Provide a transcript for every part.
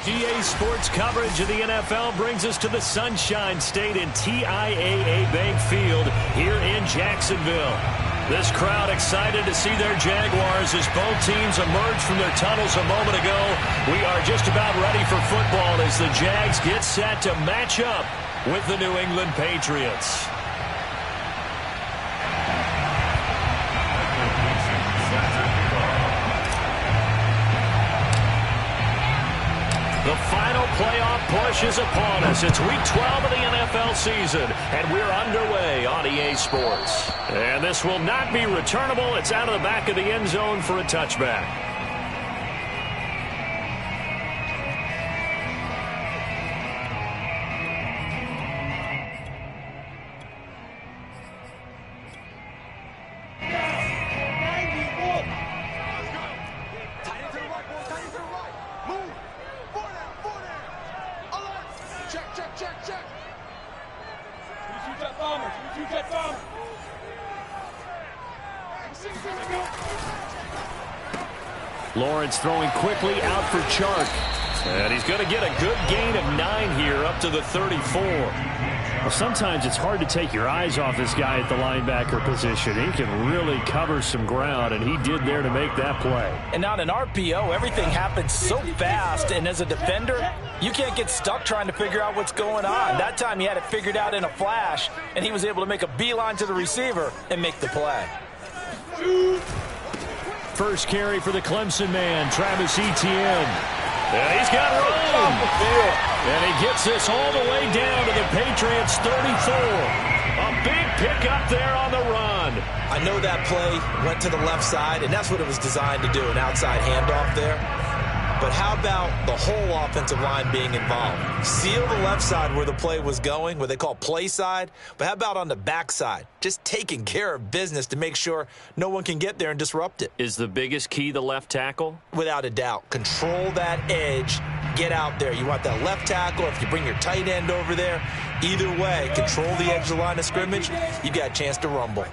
GA Sports coverage of the NFL brings us to the Sunshine State in TIAA Bank Field here in Jacksonville. This crowd excited to see their Jaguars as both teams emerged from their tunnels a moment ago. We are just about ready for football as the Jags get set to match up with the New England Patriots. The final playoff push is upon us. It's week 12 of the NFL season, and we're underway on EA Sports. And this will not be returnable. It's out of the back of the end zone for a touchback. Lawrence throwing quickly out for Chark. And he's going to get a good gain of 9 here up to the 34. Well, sometimes it's hard to take your eyes off this guy at the linebacker position. He can really cover some ground, and he did there to make that play. And on an RPO, everything happens so fast, and as a defender, you can't get stuck trying to figure out what's going on. That time he had it figured out in a flash, and he was able to make a beeline to the receiver and make the play. First carry for the Clemson man, Travis Etienne. And he's got room. And he gets this all the way down to the Patriots' 34. A big pickup there on the run. I know that play went to the left side, and that's what it was designed to do, an outside handoff there. But how about the whole offensive line being involved? Seal the left side where the play was going, what they call play side. But how about on the back side? Just taking care of business to make sure no one can get there and disrupt it. Is the biggest key the left tackle? Without a doubt. Control that edge. Get out there. You want that left tackle. If you bring your tight end over there, either way, control the edge of the line of scrimmage, you got a chance to rumble.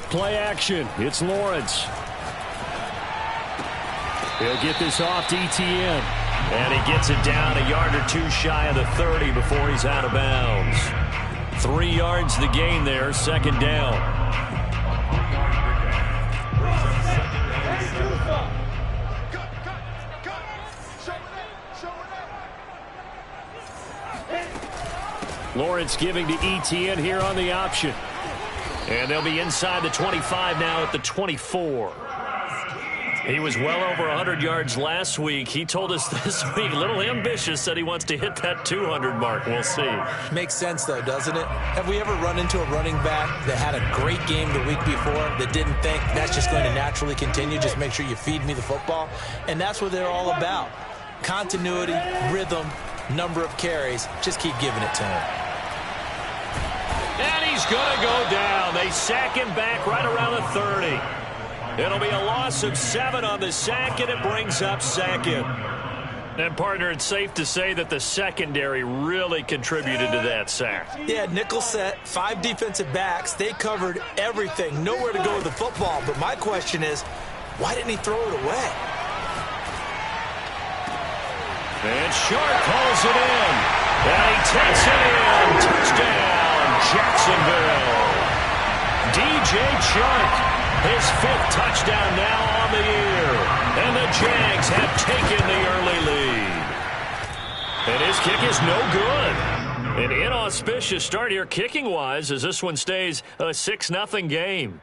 Play action. It's Lawrence. He'll get this off to Etienne. And he gets it down a yard or two shy of the 30 before he's out of bounds. 3 yards the gain there, second down. Lawrence giving to Etienne here on the option. And they'll be inside the 25 now at the 24. He was well over 100 yards last week. He told us this week, a little ambitious, said he wants to hit that 200 mark. We'll see. Makes sense, though, doesn't it? Have we ever run into a running back that had a great game the week before that didn't think that's just going to naturally continue? Just make sure you feed me the football. And that's what they're all about. Continuity, rhythm, number of carries. Just keep giving it to him. And he's going to go down. They sack him back right around the 30. It'll be a loss of 7 on the sack, and it brings up second. And, partner, it's safe to say that the secondary really contributed to that sack. Yeah, nickel set, 5 defensive backs. They covered everything. Nowhere to go with the football. But my question is, why didn't he throw it away? And Sharp pulls it in. And he takes it in. Touchdown, Jacksonville. DJ Chark. His 5th touchdown now on the year. And the Jags have taken the early lead. And his kick is no good. An inauspicious start here kicking-wise as this one stays a 6-0 game.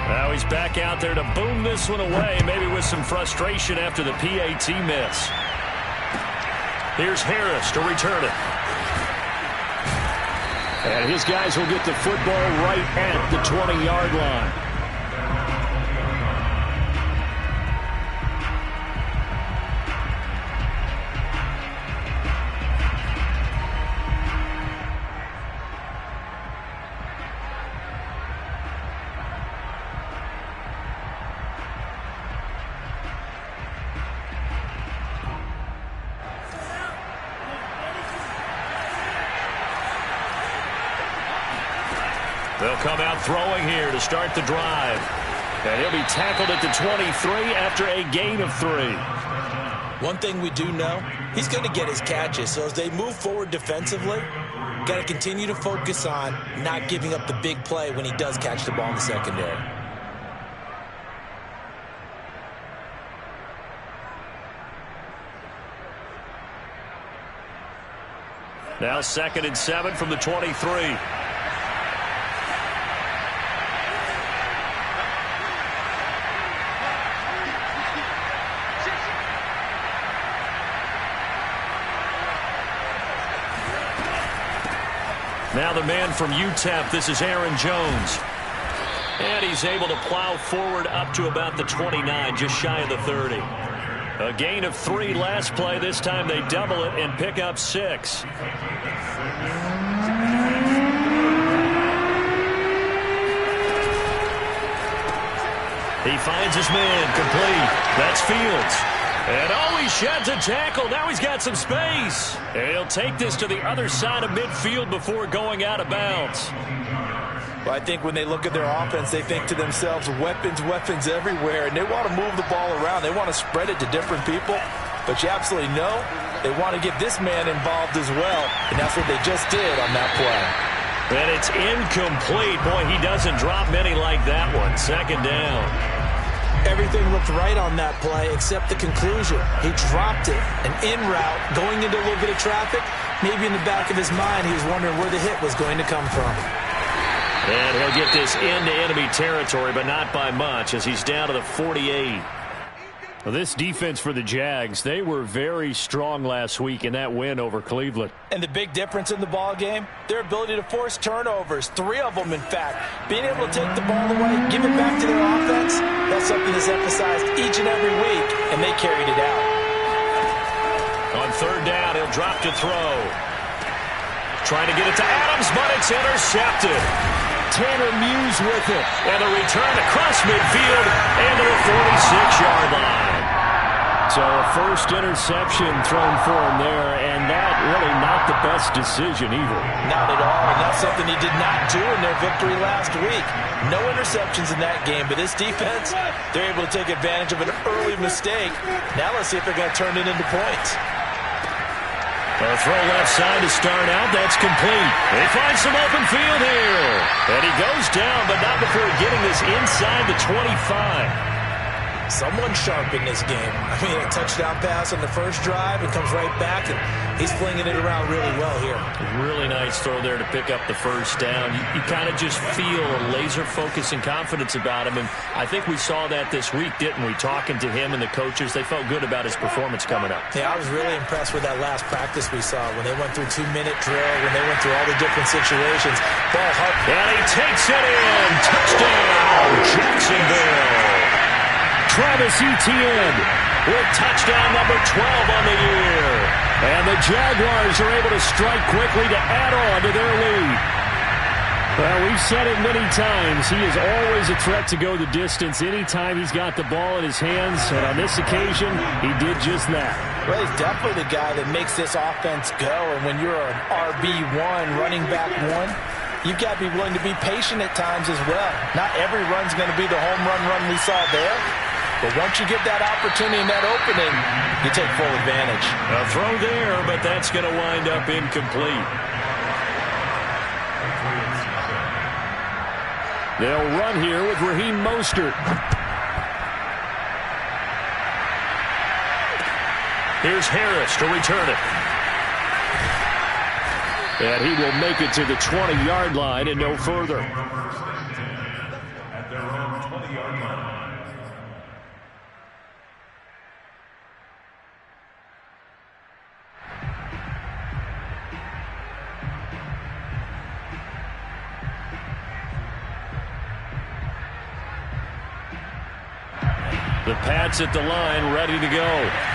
Now he's back out there to boom this one away, maybe with some frustration after the PAT miss. Here's Harris to return it. And his guys will get the football right at the 20-yard line. They'll come out throwing here to start the drive. And he'll be tackled at the 23 after a gain of 3. One thing we do know, he's going to get his catches. So as they move forward defensively, got to continue to focus on not giving up the big play when he does catch the ball in the secondary. Now 2nd and 7 from the 23. Now the man from UTEP, this is Aaron Jones. And he's able to plow forward up to about the 29, just shy of the 30. A gain of 3 last play. This time they double it and pick up 6. He finds his man complete. That's Fields. And oh, he sheds a tackle. Now he's got some space. And he'll take this to the other side of midfield before going out of bounds. Well, I think when they look at their offense, they think to themselves, weapons, weapons everywhere. And they want to move the ball around. They want to spread it to different people. But you absolutely know they want to get this man involved as well. And that's what they just did on that play. And it's incomplete. Boy, he doesn't drop many like that one. 2nd down. Everything looked right on that play except the conclusion. He dropped it, an in route, going into a little bit of traffic. Maybe in the back of his mind, he was wondering where the hit was going to come from. And he'll get this into enemy territory, but not by much, as he's down to the 48. Well, this defense for the Jags, they were very strong last week in that win over Cleveland. And the big difference in the ball game, their ability to force turnovers, 3 of them, in fact. Being able to take the ball away, give it back to their offense, that's something that's emphasized each and every week, and they carried it out. On 3rd down, he'll drop to throw. Trying to get it to Adams, but it's intercepted. Tanner Muse with it. And a return across midfield and to the 46-yard line. So a first interception thrown for him there, and that really not the best decision either. Not at all, and that's something he did not do in their victory last week. No interceptions in that game, but this defense, they're able to take advantage of an early mistake. Now let's see if they're going to turn it into points. A throw left side to start out. That's complete. They find some open field here. And he goes down, but not before getting this inside the 25. Someone sharp in this game. I mean, a touchdown pass on the first drive. It comes right back, and he's flinging it around really well here. Really nice throw there to pick up the first down. You kind of just feel a laser focus and confidence about him, and I think we saw that this week, didn't we? Talking to him and the coaches, they felt good about his performance coming up. Yeah, I was really impressed with that last practice we saw when they went through 2-minute drill, when they went through all the different situations. Ball hard. And he takes it in. Touchdown, Jacksonville. Travis Etienne with touchdown number 12 on the year. And the Jaguars are able to strike quickly to add on to their lead. Well, we've said it many times. He is always a threat to go the distance anytime he's got the ball in his hands. And on this occasion, he did just that. Well, he's definitely the guy that makes this offense go. And when you're an RB1, running back 1, you've got to be willing to be patient at times as well. Not every run's going to be the home run we saw there. But once you get that opportunity and that opening, you take full advantage. A throw there, but that's going to wind up incomplete. They'll run here with Raheem Mostert. Here's Harris to return it. And he will make it to the 20-yard line and no further. At their own 20-yard line. The Pats at the line, ready to go.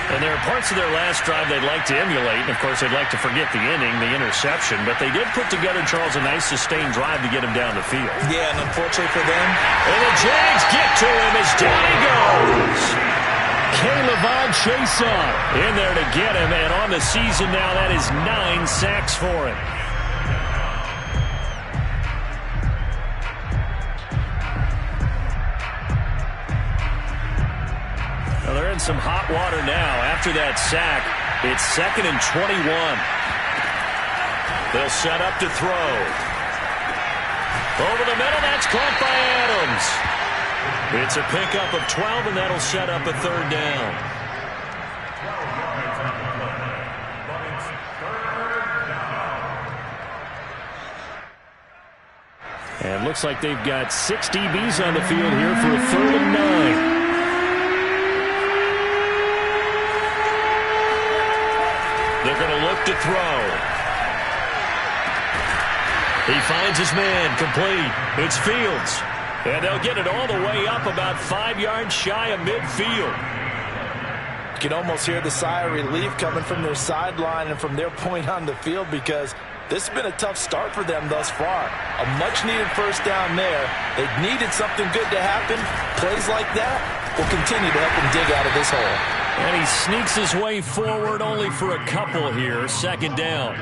And there are parts of their last drive they'd like to emulate. And, of course, they'd like to forget the inning, the interception. But they did put together, Charles, a nice sustained drive to get him down the field. Yeah, and unfortunately for them. And the Jags get to him as down he goes. Caleb Chason in there to get him. And on the season now, that is 9 sacks for him. they're in some hot water now. After that sack, it's 2nd and 21. They'll set up to throw. Over the middle, that's caught by Adams. It's a pickup of 12, and that'll set up a 3rd down. And looks like they've got 6 DBs on the field here for a 3rd and 9. They're going to look to throw. He finds his man, complete. It's Fields. And they'll get it all the way up about 5 yards shy of midfield. You can almost hear the sigh of relief coming from their sideline and from their point on the field, because this has been a tough start for them thus far. A much-needed 1st down there. They needed something good to happen. Plays like that will continue to help them dig out of this hole. And he sneaks his way forward only for a couple here. 2nd down.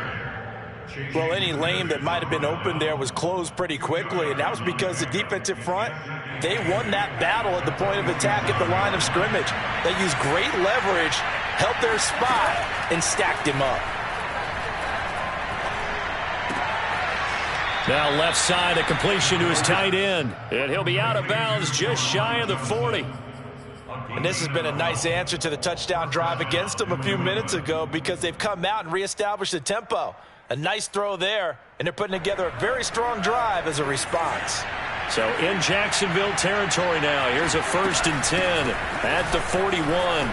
Well, any lane that might have been open there was closed pretty quickly, and that was because the defensive front, they won that battle at the point of attack at the line of scrimmage. They used great leverage, held their spot, and stacked him up. Now left side, a completion to his tight end. And he'll be out of bounds just shy of the 40. And this has been a nice answer to the touchdown drive against them a few minutes ago, because they've come out and reestablished the tempo. A nice throw there, and they're putting together a very strong drive as a response. So in Jacksonville territory now. Here's a 1st and 10 at the 41.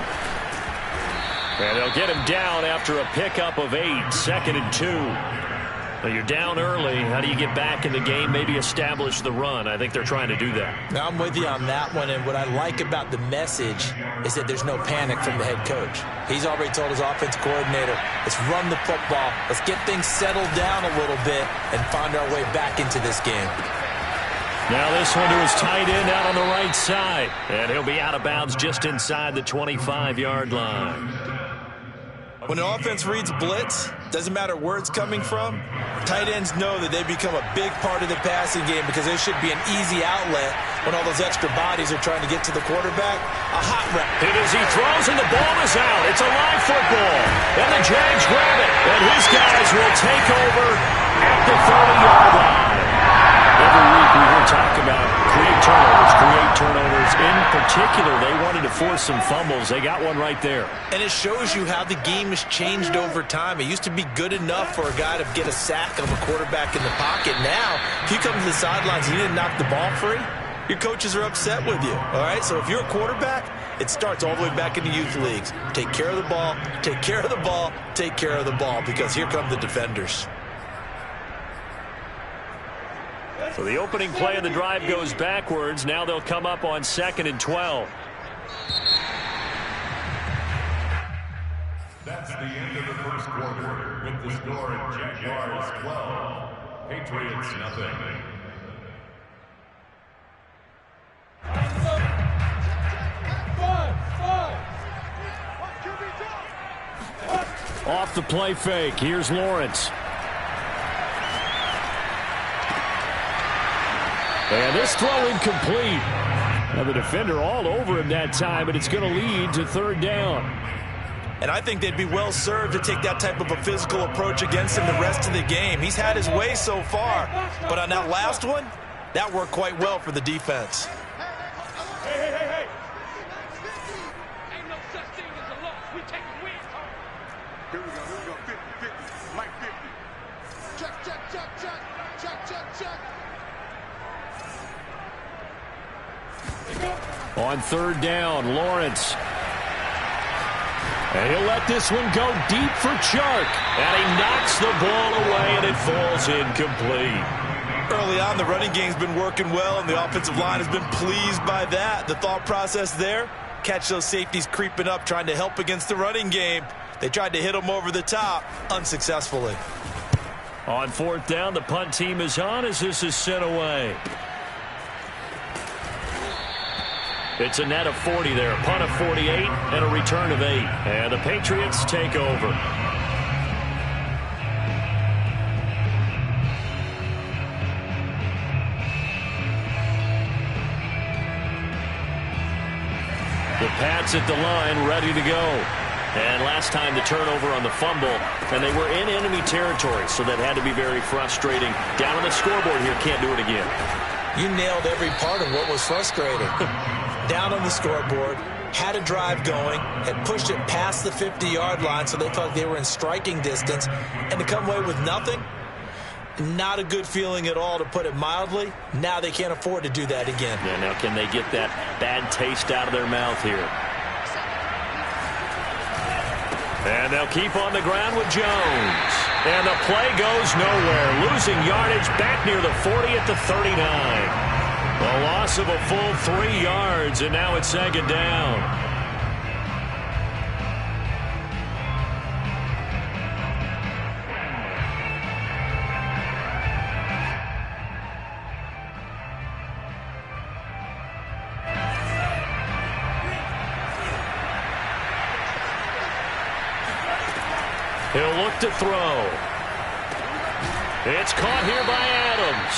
And they'll get him down after a pickup of 8. 2nd and 2. Well, you're down early. How do you get back in the game, maybe establish the run? I think they're trying to do that. Now, I'm with you on that one, and what I like about the message is that there's no panic from the head coach. He's already told his offensive coordinator, let's run the football, let's get things settled down a little bit and find our way back into this game. Now this one to his tight end out on the right side, and he'll be out of bounds just inside the 25-yard line. When an offense reads blitz, doesn't matter where it's coming from, tight ends know that they become a big part of the passing game, because there should be an easy outlet when all those extra bodies are trying to get to the quarterback. A hot route. It is, he throws and the ball is out. It's a live football. And the Jags grab it. And his guys will take over at the 30-yard line. Every week we hear talk about create turnovers. In particular, they wanted to force some fumbles. They got one right there. And it shows you how the game has changed over time. It used to be good enough for a guy to get a sack of a quarterback in the pocket. Now, if you come to the sidelines and you didn't knock the ball free, your coaches are upset with you. All right? So if you're a quarterback, it starts all the way back in the youth leagues. Take care of the ball, take care of the ball, take care of the ball, because here come the defenders. So the opening play of the drive goes backwards. Now they'll come up on 2nd and 12. That's the end of the 1st quarter, with the score at Jaguars 12, Patriots nothing. Off the play fake. Here's Lawrence. And this throw incomplete. Now the defender all over him that time, but it's going to lead to 3rd down. And I think they'd be well served to take that type of a physical approach against him the rest of the game. He's had his way so far, but on that last one, that worked quite well for the defense. Hey. Ain't no such thing as a loss. We take a win. Here we go. 50-50. Mike 50. Check. On 3rd down, Lawrence. And he'll let this one go deep for Chark. And he knocks the ball away, and it falls incomplete. Early on, the running game's been working well, and the offensive line has been pleased by that. The thought process there, catch those safeties creeping up, trying to help against the running game. They tried to hit them over the top, unsuccessfully. On 4th down, the punt team is on as this is sent away. It's a net of 40 there, a punt of 48 and a return of 8. And the Patriots take over. The Pats at the line, ready to go. And last time the turnover on the fumble, and they were in enemy territory, so that had to be very frustrating. Down on the scoreboard here, can't do it again. You nailed every part of what was frustrating. Down on the scoreboard, had a drive going, had pushed it past the 50-yard line, so they felt they were in striking distance, and to come away with nothing, not a good feeling at all, to put it mildly. Now they can't afford to do that again. Yeah, now can they get that bad taste out of their mouth here? And they'll keep on the ground with Jones. And the play goes nowhere. Losing yardage back near the 40 at the 39. A loss of a full 3 yards, and now it's second down. He'll look to throw. It's caught here by Adams.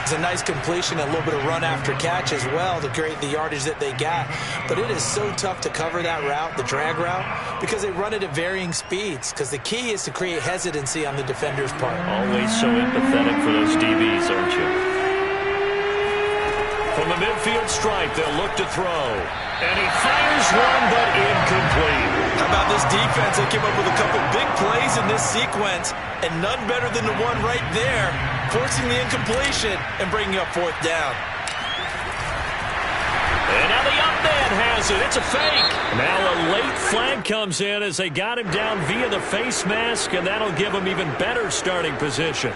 It's a nice completion, a little bit of run after catch as well to create the yardage that they got. But it is so tough to cover that route, the drag route, because they run it at varying speeds. Because the key is to create hesitancy on the defender's part. Always so empathetic for those DBs, aren't you? From the midfield stripe, they'll look to throw. And he fires one, but incomplete. How about this defense? They came up with a couple big plays in this sequence, and none better than the one right there, forcing the incompletion and bringing up fourth down. And now the up man has it. It's a fake. Now a late flag comes in as they got him down via the face mask, and that'll give him even better starting position.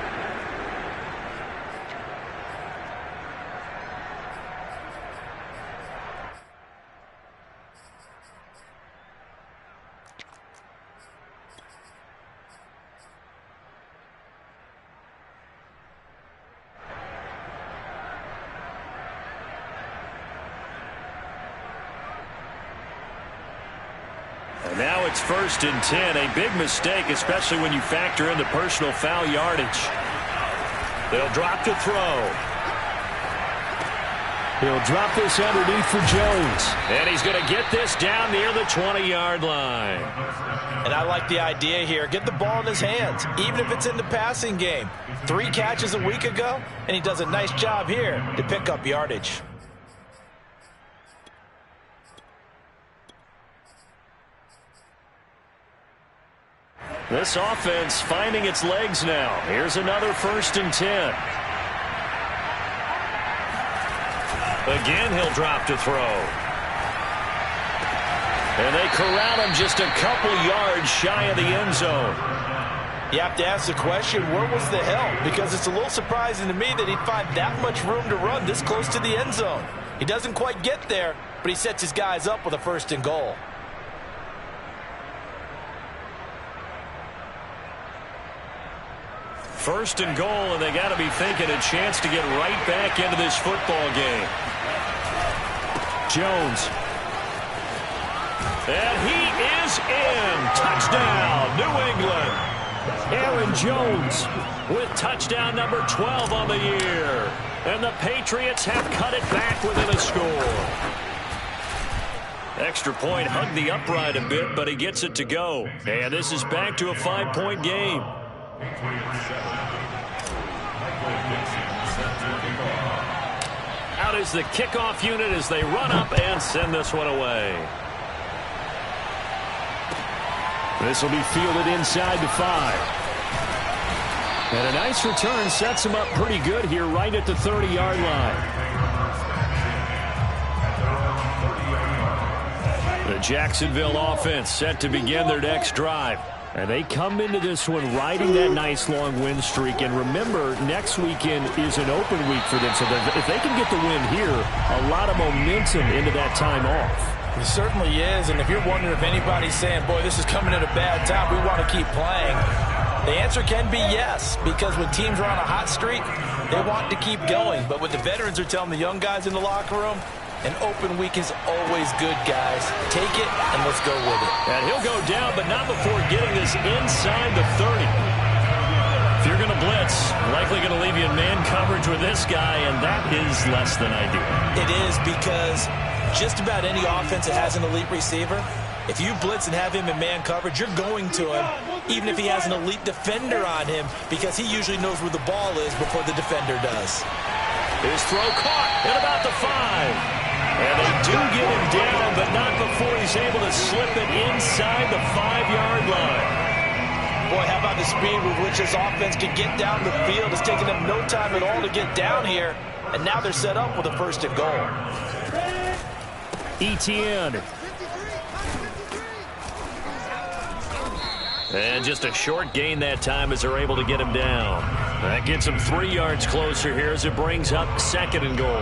Now it's 1st and 10. A big mistake, especially when you factor in the personal foul yardage. They'll drop to throw. He'll drop this underneath for Jones. And he's going to get this down near the 20-yard line. And I like the idea here. Get the ball in his hands, even if it's in the passing game. 3 catches a week ago, and he does a nice job here to pick up yardage. This offense finding its legs now. Here's another 1st and 10. Again, he'll drop to throw. And they corral him just a couple yards shy of the end zone. You have to ask the question, where was the help? Because it's a little surprising to me that he'd find that much room to run this close to the end zone. He doesn't quite get there, but he sets his guys up with a 1st and goal. First and goal, and they got to be thinking a chance to get right back into this football game. Jones. And he is in. Touchdown, New England. Aaron Jones with touchdown number 12 on the year. And the Patriots have cut it back within a score. Extra point hugged the upright a bit, but he gets it to go. And this is back to a 5-point game. Out is the kickoff unit as they run up and send this one away. This will be fielded inside the 5. And a nice return sets him up pretty good here right at the 30-yard line. The Jacksonville offense set to begin their next drive. And they come into this one riding that nice long win streak. And remember, next weekend is an open week for them. So if they can get the win here, a lot of momentum into that time off. It certainly is. And if you're wondering if anybody's saying, boy, this is coming at a bad time, we want to keep playing, the answer can be yes. Because when teams are on a hot streak, they want to keep going. But what the veterans are telling the young guys in the locker room, an open week is always good, guys. Take it, and let's go with it. And he'll go down, but not before getting this inside the 30. If you're going to blitz, likely going to leave you in man coverage with this guy, and that is less than ideal. It is, because Just about any offense that has an elite receiver, if you blitz and have him in man coverage, you're going to him, even if he has an elite defender on him, because he usually knows where the ball is before the defender does. His throw caught at about the 5. And they do get him down, but not before he's able to slip it inside the 5-yard line. Boy, how about the speed with which this offense can get down the field? It's taken them no time at all to get down here, and now they're set up with a 1st and goal. Etienne. And just a short gain that time as they're able to get him down. That gets him 3 yards closer here as it brings up 2nd and goal.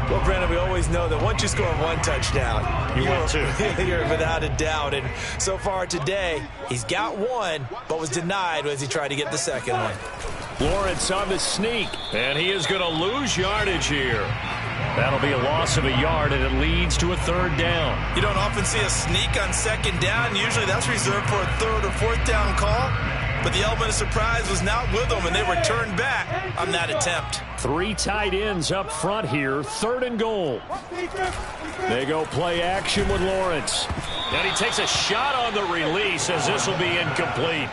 Well, Brandon, we always know that once you score 1 touchdown, you're without a doubt. And so far today, he's got 1, but was denied as he tried to get the 2nd one. Lawrence on the sneak, and he is going to lose yardage here. That'll be a loss of a yard, and it leads to a 3rd down. You don't often see a sneak on 2nd down. Usually that's reserved for a 3rd or 4th down call. But the element of surprise was not with them, and they returned back on that attempt. 3 tight ends up front here, 3rd and goal. They go play action with Lawrence. And he takes a shot on the release as this will be incomplete.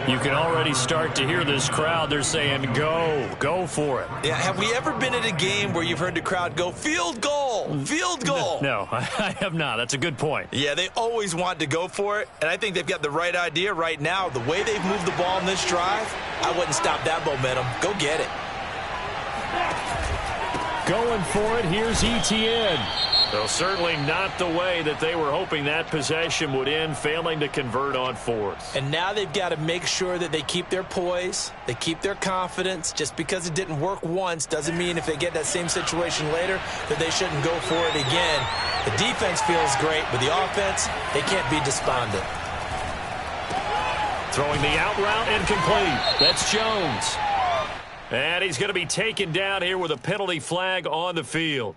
You can already start to hear this crowd. They're saying, go for it. Yeah, have we ever been at a game where you've heard the crowd go, field goal, field goal? No, I have not. That's a good point. Yeah, they always want to go for it, and I think they've got the right idea right now. The way they've moved the ball in this drive, I wouldn't stop that momentum. Go get it. Going for it, here's Etienne. Well, certainly not the way that they were hoping that possession would end, failing to convert on 4th. And now they've got to make sure that they keep their poise, they keep their confidence. Just because it didn't work once doesn't mean if they get that same situation later that they shouldn't go for it again. The defense feels great, but the offense, they can't be despondent. Throwing the out route incomplete. That's Jones. And he's going to be taken down here with a penalty flag on the field.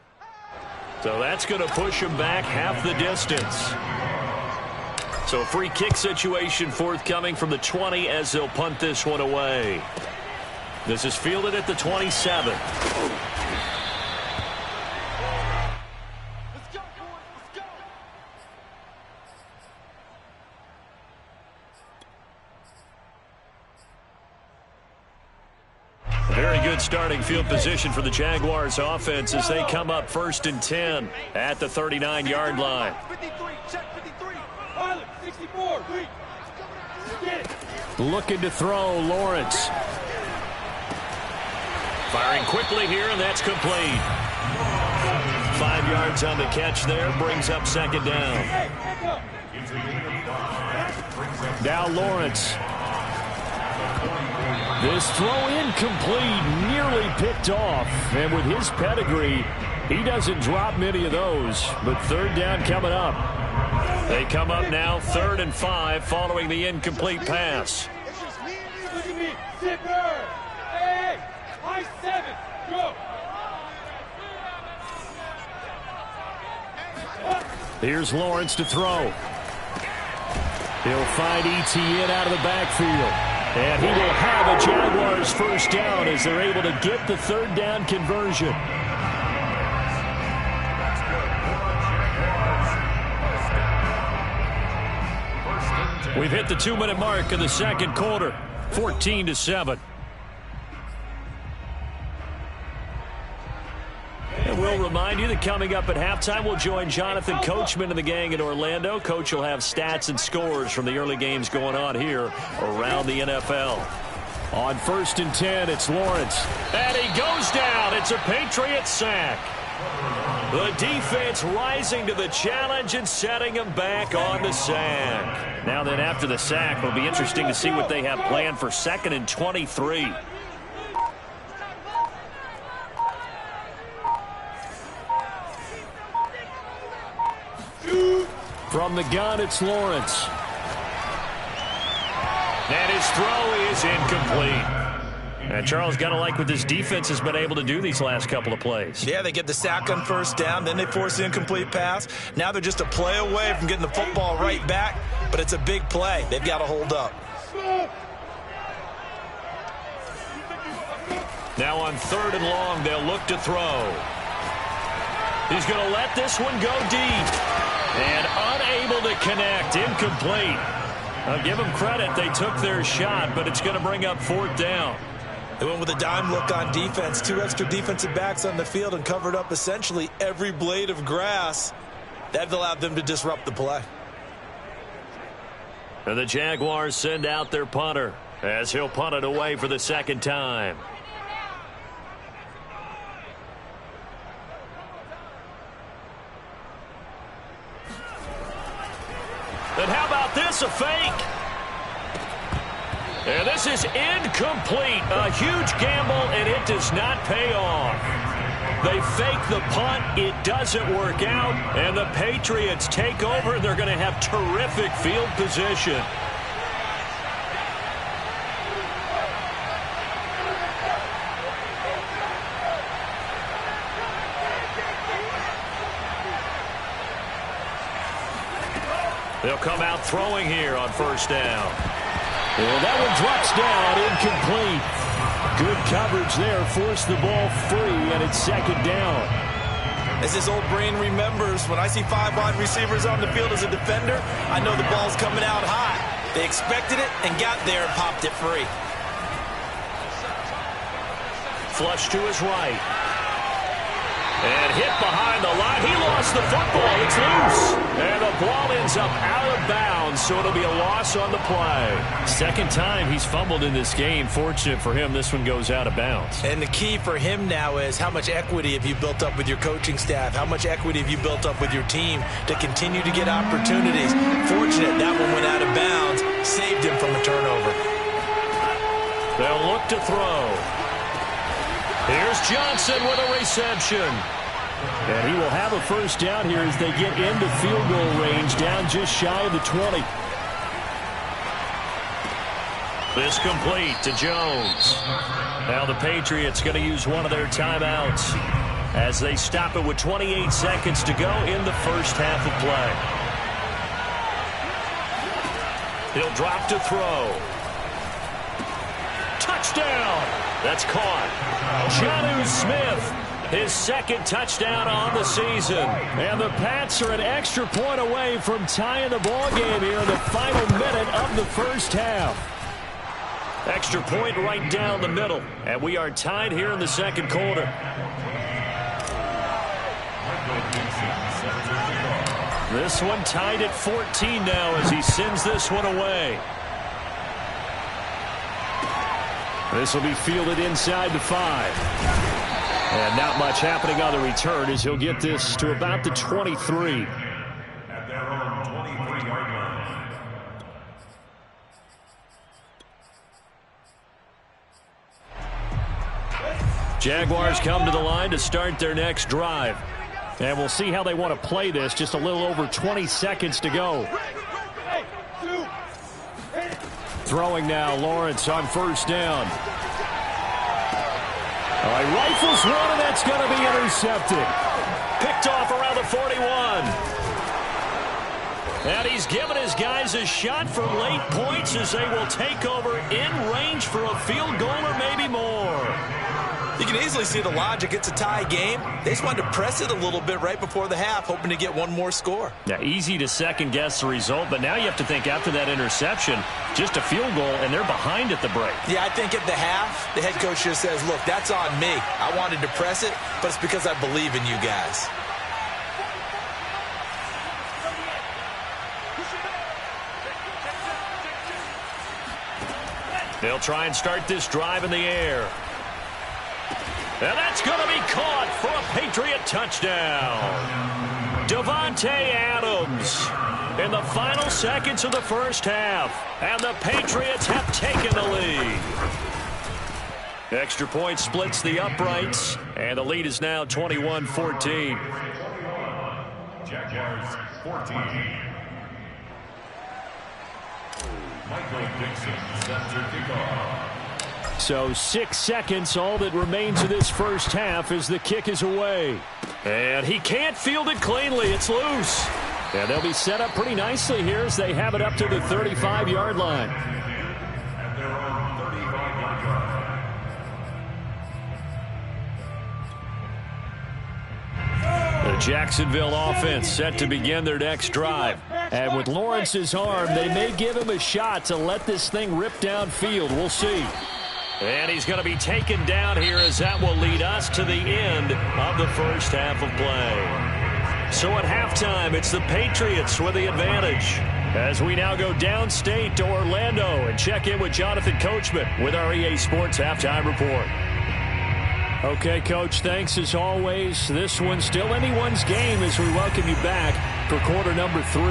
So that's going to push him back half the distance. So a free kick situation forthcoming from the 20 as they'll punt this one away. This is fielded at the 27. Very good starting field position for the Jaguars offense as they come up 1st and 10 at the 39-yard line. 53, check 53. Pilot, 64, Looking to throw, Lawrence. Firing quickly here, and that's complete. 5 yards on the catch there, brings up 2nd down. Now Lawrence. This throw incomplete, nearly picked off. And with his pedigree, he doesn't drop many of those. But 3rd down coming up. They come up now 3rd and 5 following the incomplete pass. Look at me, zipper. Hey, high 7, go. Here's Lawrence to throw. He'll find Etienne out of the backfield. And he will have a Jaguars 1st down as they're able to get the 3rd down conversion. We've hit the 2-minute mark of the 2nd quarter, 14-7. And we'll remind you that coming up at halftime, we'll join Jonathan Coachman and the gang in Orlando. Coach will have stats and scores from the early games going on here around the NFL. On 1st and 10, it's Lawrence. And he goes down. It's a Patriots sack. The defense rising to the challenge and setting him back on the sack. Now then, after the sack, it'll be interesting to see what they have planned for 2nd and 23. From the gun, it's Lawrence. And his throw is incomplete. And Charles, got to like what this defense has been able to do these last couple of plays. Yeah, they get the sack on 1st down, then they force the incomplete pass. Now they're just a play away from getting the football right back, but it's a big play. They've got to hold up. Now on 3rd and long, they'll look to throw. He's going to let this one go deep. And unable to connect. Incomplete. I'll give them credit. They took their shot, but it's going to bring up 4th down. They went with a dime look on defense. 2 extra defensive backs on the field and covered up essentially every blade of grass. That allowed them to disrupt the play. And the Jaguars send out their punter as he'll punt it away for the 2nd time. And how about this, a fake? And this is incomplete. A huge gamble, and it does not pay off. They fake the punt. It doesn't work out. And the Patriots take over. They're going to have terrific field position. They'll come out throwing here on 1st down. And that one drops down, incomplete. Good coverage there, forced the ball free, and it's 2nd down. As this old brain remembers, when I see 5 wide receivers on the field as a defender, I know the ball's coming out hot. They expected it and got there and popped it free. Flush to his right. And hit behind the line. He lost the football. It's loose. And the ball ends up out of bounds, so it'll be a loss on the play. 2nd time he's fumbled in this game. Fortunate for him, this one goes out of bounds. And the key for him now is how much equity have you built up with your coaching staff? How much equity have you built up with your team to continue to get opportunities? Fortunate that one went out of bounds, saved him from a turnover. They'll look to throw. Here's Johnson with a reception. And he will have a 1st down here as they get into field goal range, down just shy of the 20. This complete to Jones. Now the Patriots going to use one of their timeouts as they stop it with 28 seconds to go in the 1st half of play. He'll drop to throw. Touchdown! That's caught. Jonnu Smith, his 2nd touchdown on the season. And the Pats are an extra point away from tying the ball game here in the final minute of the 1st half. Extra point right down the middle. And we are tied here in the 2nd quarter. This one tied at 14 now as he sends this one away. This will be fielded inside the 5. And not much happening on the return as he'll get this to about the 23. At their own 23-yard line. Jaguars come to the line to start their next drive. And we'll see how they want to play this. Just a little over 20 seconds to go. Throwing now, Lawrence on 1st down. All right, rifles one, and that's going to be intercepted. Picked off around the 41. And he's given his guys a shot for late points as they will take over in range for a field goal or maybe more. You can easily see the logic. It's a tie game. They just wanted to press it a little bit right before the half, hoping to get one more score. Yeah, easy to second-guess the result, but now you have to think after that interception, just a field goal, and they're behind at the break. Yeah, I think at the half, the head coach just says, look, that's on me. I wanted to press it, but it's because I believe in you guys. They'll try and start this drive in the air. And that's going to be caught for a Patriot touchdown. Davante Adams in the final seconds of the 1st half. And the Patriots have taken the lead. Extra point splits the uprights. And the lead is now 21-14. Jaguars 14. Michael Dixon set to kick off. So 6 seconds, all that remains of this 1st half as the kick is away. And he can't field it cleanly. It's loose. And they'll be set up pretty nicely here as they have it up to the 35-yard line. At their own 35-yard line. The Jacksonville offense set to begin their next drive. And with Lawrence's arm, they may give him a shot to let this thing rip downfield. We'll see. And he's going to be taken down here as that will lead us to the end of the first half of play. So at halftime, it's the Patriots with the advantage. As we now go downstate to Orlando and check in with Jonathan Coachman with our EA Sports Halftime Report. Okay, Coach, thanks as always. This one's still anyone's game as we welcome you back for quarter number 3.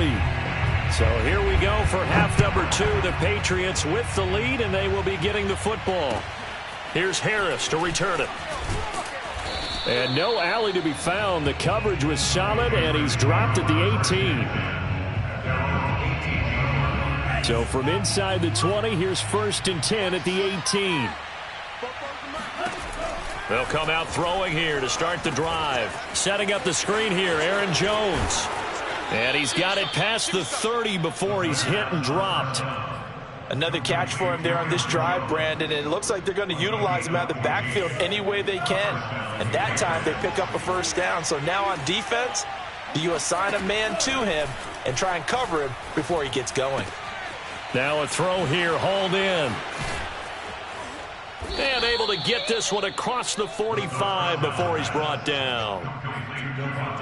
So here we go for half number 2. The Patriots with the lead, and they will be getting the football. Here's Harris to return it. And no alley to be found. The coverage was solid, and he's dropped at the 18. So from inside the 20, here's 1st and 10 at the 18. They'll come out throwing here to start the drive. Setting up the screen here, Aaron Jones. And he's got it past the 30 before he's hit and dropped. Another catch for him there on this drive, Brandon. And it looks like they're going to utilize him out of the backfield any way they can. And that time they pick up a first down. So now on defense, do you assign a man to him and try and cover him before he gets going? Now a throw here, hauled in. And able to get this one across the 45 before he's brought down.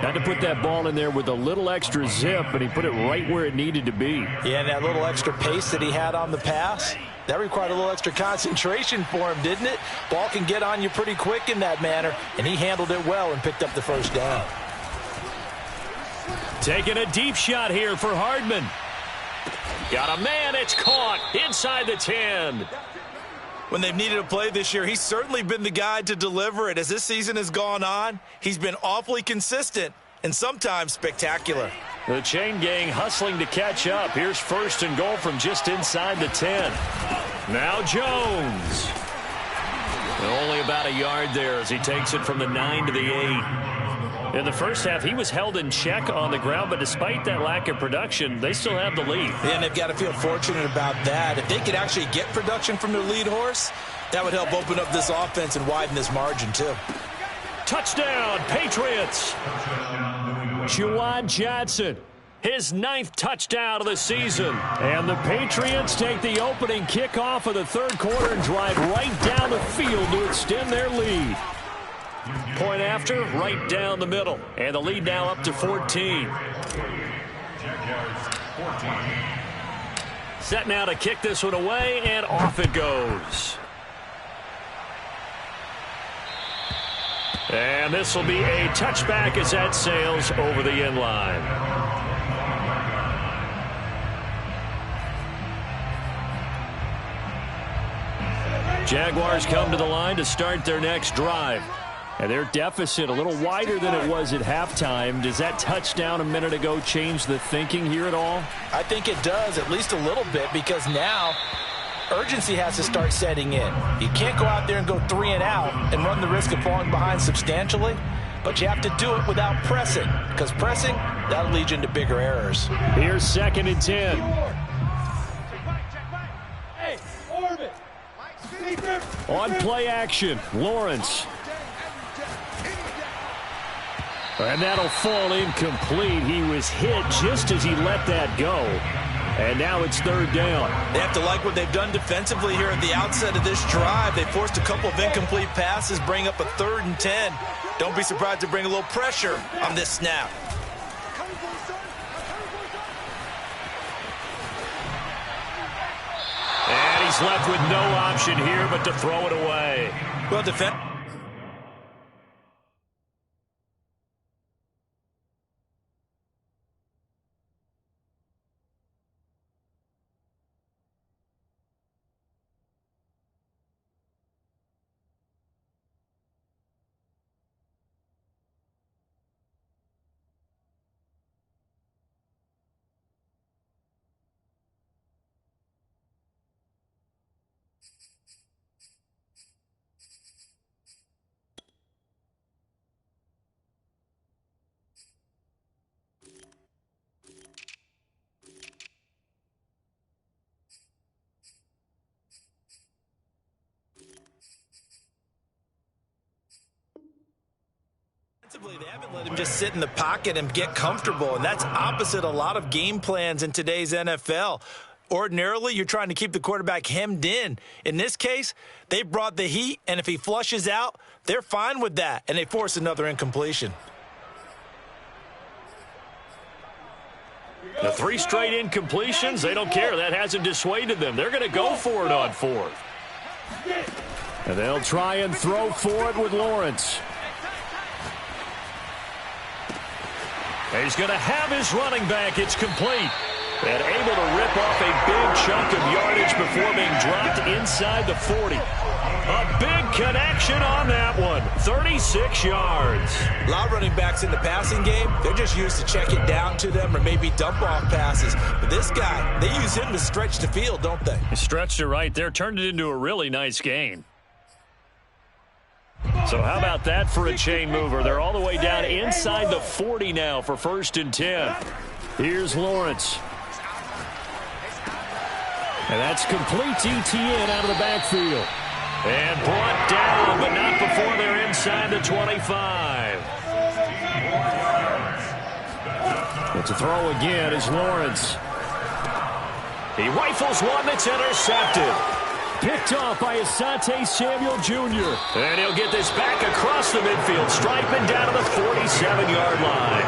Had to put that ball in there with a little extra zip, and he put it right where it needed to be. Yeah, and that little extra pace that he had on the pass, that required a little extra concentration for him, didn't it? Ball can get on you pretty quick in that manner, and he handled it well and picked up the first down. Taking a deep shot here for Hardman. Got a man, it's caught inside the 10. When they've needed a play this year, he's certainly been the guy to deliver it. As this season has gone on, he's been awfully consistent and sometimes spectacular. The chain gang hustling to catch up. Here's 1st and goal from just inside the 10. Now Jones. Only about a yard there as he takes it from the 9 to the 8. In the first half, he was held in check on the ground, but despite that lack of production, they still have the lead. Yeah, and they've got to feel fortunate about that. If they could actually get production from their lead horse, that would help open up this offense and widen this margin, too. Touchdown, Patriots! Juwan Johnson, his 9th touchdown of the season. And the Patriots take the opening kickoff of the 3rd quarter and drive right down the field to extend their lead. Point after, right down the middle. And the lead now up to 14. Set now to kick this one away, and off it goes. And this will be a touchback as that sails over the end line. Jaguars come to the line to start their next drive. And their deficit a little wider than it was at halftime. Does that touchdown a minute ago change the thinking here at all? I think it does, at least a little bit, because now urgency has to start setting in. You can't go out there and go 3 and out and run the risk of falling behind substantially, but you have to do it without pressing, because pressing, that'll lead you into bigger errors. Here's 2nd and 10. Hey, orbit. On play action, Lawrence. And that'll fall incomplete. He was hit just as he let that go. And now it's 3rd down. They have to like what they've done defensively here at the outset of this drive. They forced a couple of incomplete passes, bring up a 3rd and 10. Don't be surprised to bring a little pressure on this snap. And he's left with no option here but to throw it away. Well, defense. Defensively, they haven't let him just sit in the pocket and get comfortable, and that's opposite a lot of game plans in today's NFL. Ordinarily, you're trying to keep the quarterback hemmed in. In this case, they brought the heat, and if he flushes out, they're fine with that, and they force another incompletion. The 3 straight incompletions, they don't care. That hasn't dissuaded them. They're going to go for it on 4th. And they'll try and throw for it with Lawrence. He's going to have his running back. It's complete. And able to rip off a big chunk of yardage before being dropped inside the 40. A big connection on that one. 36 yards. A lot of running backs in the passing game, they're just used to check it down to them or maybe dump off passes. But this guy, they use him to stretch the field, don't they? He stretched it right there, turned it into a really nice gain. So how about that for a chain mover? They're all the way down inside the 40 now for 1st and 10. Here's Lawrence. And that's complete ETN out of the backfield. And brought down, but not before they're inside the 25. But to throw again is Lawrence. He rifles one that's intercepted. Picked off by Asante Samuel Jr. And he'll get this back across the midfield, striping down to the 47-yard line.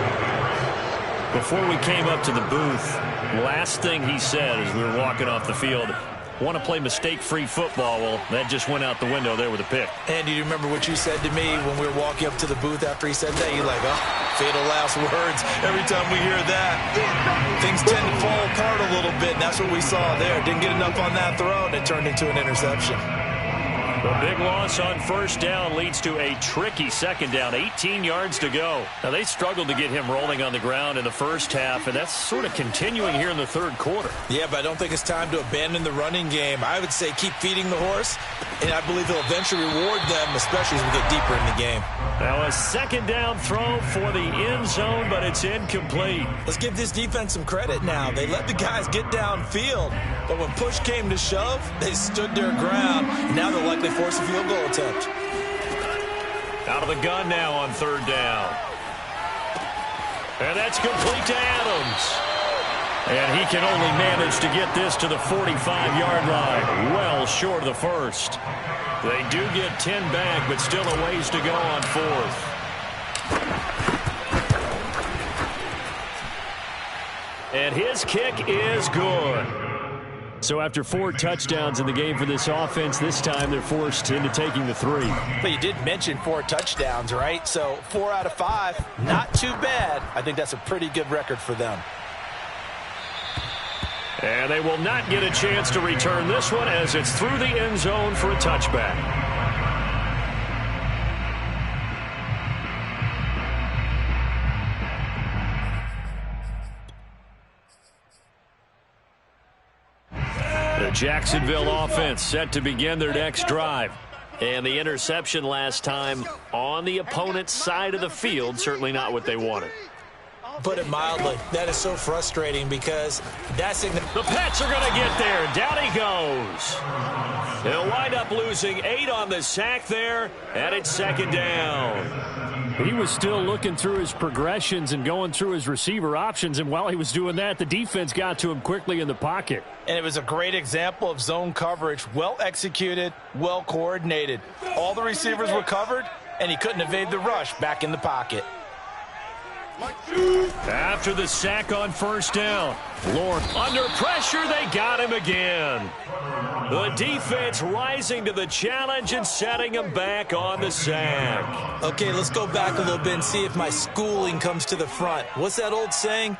Before we came up to the booth, last thing he said as we were walking off the field, want to play mistake-free football. Well, that just went out the window there with a pick. And do you remember what you said to me when we were walking up to the booth after he said that? You're like, oh, fatal last words. Every time we hear that, things tend to fall apart a little bit, and that's what we saw there. Didn't get enough on that throw, and it turned into an interception. The big loss on 1st down leads to a tricky 2nd down. 18 yards to go. Now, they struggled to get him rolling on the ground in the first half, and that's sort of continuing here in the 3rd quarter. Yeah, but I don't think it's time to abandon the running game. I would say keep feeding the horse, and I believe he'll eventually reward them, especially as we get deeper in the game. Now, a 2nd down throw for the end zone, but it's incomplete. Let's give this defense some credit now. They let the guys get downfield, but when push came to shove, they stood their ground, and now they'll likely force a field goal attempt. Out of the gun now on 3rd down. And that's complete to Adams. And he can only manage to get this to the 45-yard line, well short of the 1st. They do get 10 back, but still a ways to go on 4th. And his kick is good. So after 4 touchdowns in the game for this offense, this time they're forced into taking the 3. But you did mention 4 touchdowns, right? So 4 out of 5, not too bad. I think that's a pretty good record for them. And they will not get a chance to return this one as it's through the end zone for a touchback. The Jacksonville offense set to begin their next drive. And the interception last time on the opponent's side of the field, certainly not what they wanted. Put it mildly, that is so frustrating because that's... The Pats are going to get there. Down he goes. They'll wind up losing 8 on the sack there, and it's 2nd down. He was still looking through his progressions and going through his receiver options, and while he was doing that, the defense got to him quickly in the pocket. And it was a great example of zone coverage, well executed, well coordinated. All the receivers were covered, and he couldn't evade the rush back in the pocket. After the sack on 1st down, Lawrence under pressure, they got him again. The defense rising to the challenge and setting him back on the sack. Okay, let's go back a little bit and see if my schooling comes to the front. What's that old saying?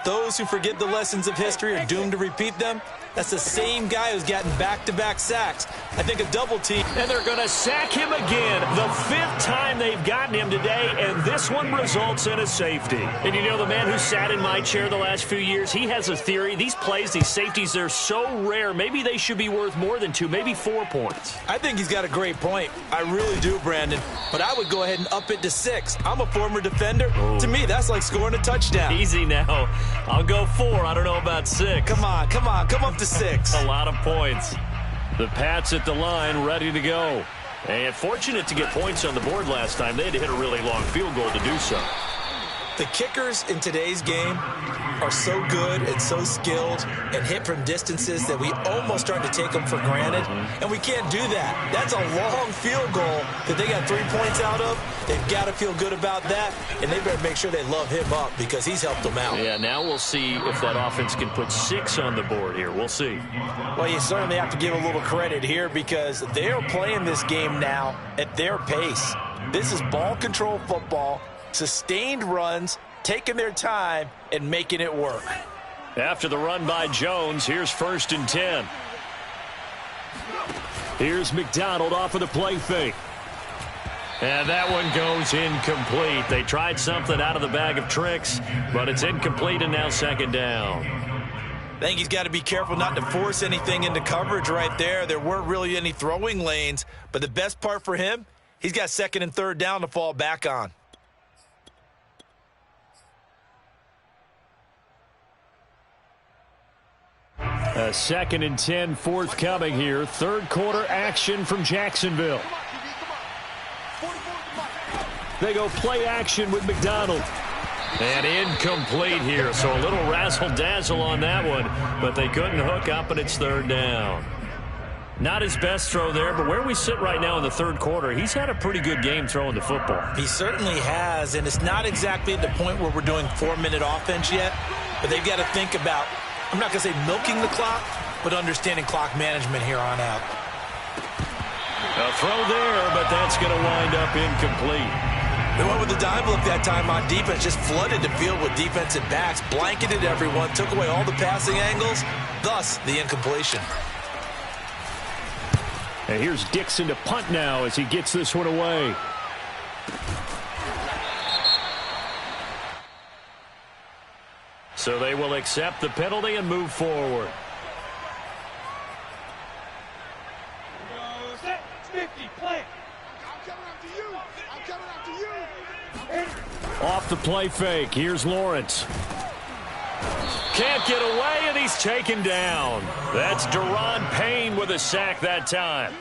Those who forget the lessons of history are doomed to repeat them. That's the same guy who's gotten back-to-back sacks. I think a double team. And they're going to sack him again. The 5th time they've gotten him today, and this one results in a safety. And you know, the man who sat in my chair the last few years, he has a theory. These plays, these safeties, they're so rare. Maybe they should be worth more than 2, maybe 4 points. I think he's got a great point. I really do, Brandon. But I would go ahead and up it to 6. I'm a former defender. To me, that's like scoring a touchdown. Easy now. I'll go 4. I don't know about 6. Come on. Come up to 6. A lot of points. The Pats at the line, ready to go. And fortunate to get points on the board last time. They had to hit a really long field goal to do so. The kickers in today's game are so good and so skilled and hit from distances that we almost start to take them for granted, and we can't do that. That's a long field goal that they got 3 points out of. They've got to feel good about that, and they better make sure they love him up because he's helped them out. Yeah, now we'll see if that offense can put 6 on the board here. We'll see. Well, you certainly have to give a little credit here because they are playing this game now at their pace. This is ball control football, sustained runs, taking their time and making it work. After the run by Jones, here's 1st and 10. Here's McDonald off of the play fake. And that one goes incomplete. They tried something out of the bag of tricks, but it's incomplete and now 2nd down. I think he's got to be careful not to force anything into coverage right there. There weren't really any throwing lanes, but the best part for him, he's got 2nd and 3rd down to fall back on. A 2nd and 10 forthcoming here. 3rd quarter action from Jacksonville. They go play action with McDonald. And incomplete here, so a little razzle-dazzle on that one, but they couldn't hook up, and it's 3rd down. Not his best throw there, but where we sit right now in the 3rd quarter, he's had a pretty good game throwing the football. He certainly has, and it's not exactly at the point where we're doing 4-minute offense yet, but they've got to think about, I'm not going to say milking the clock, but understanding clock management here on out. A throw there, but that's going to wind up incomplete. They went with the dime look that time on defense, just flooded the field with defensive backs, blanketed everyone, took away all the passing angles, thus the incompletion. And here's Dixon to punt now as he gets this one away. So they will accept the penalty and move forward. Set, 50, play. I'm coming after you. I'm coming after you. Off the play fake. Here's Lawrence. Can't get away, and he's taken down. That's Deron Payne with a sack that time.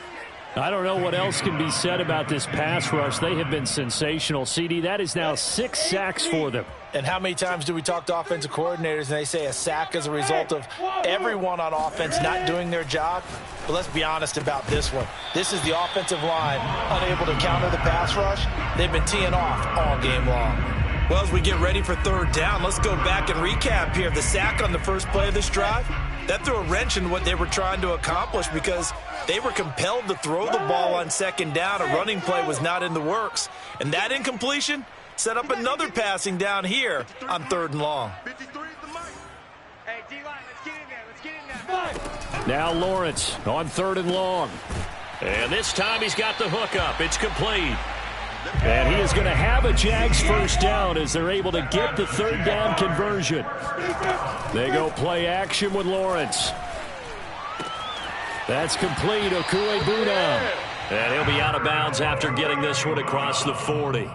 I don't know what else can be said about this pass rush. They have been sensational. CD, that is now 6 sacks for them. And how many times do we talk to offensive coordinators and they say a sack as a result of everyone on offense not doing their job? But let's be honest about this one. This is the offensive line unable to counter the pass rush. They've been teeing off all game long. Well, as we get ready for 3rd down, let's go back and recap here. The sack on the first play of this drive, that threw a wrench in what they were trying to accomplish because they were compelled to throw the ball on 2nd down. A running play was not in the works. And that incompletion set up another passing down here on 3rd and long. Hey, D-line, let's get in there. Let's get in there. Now Lawrence on 3rd and long. And this time he's got the hook up. It's complete. And he is going to have a Jags 1st down as they're able to get the 3rd down conversion. They go play action with Lawrence. That's complete. Okuebuna. And he'll be out of bounds after getting this one across the 40.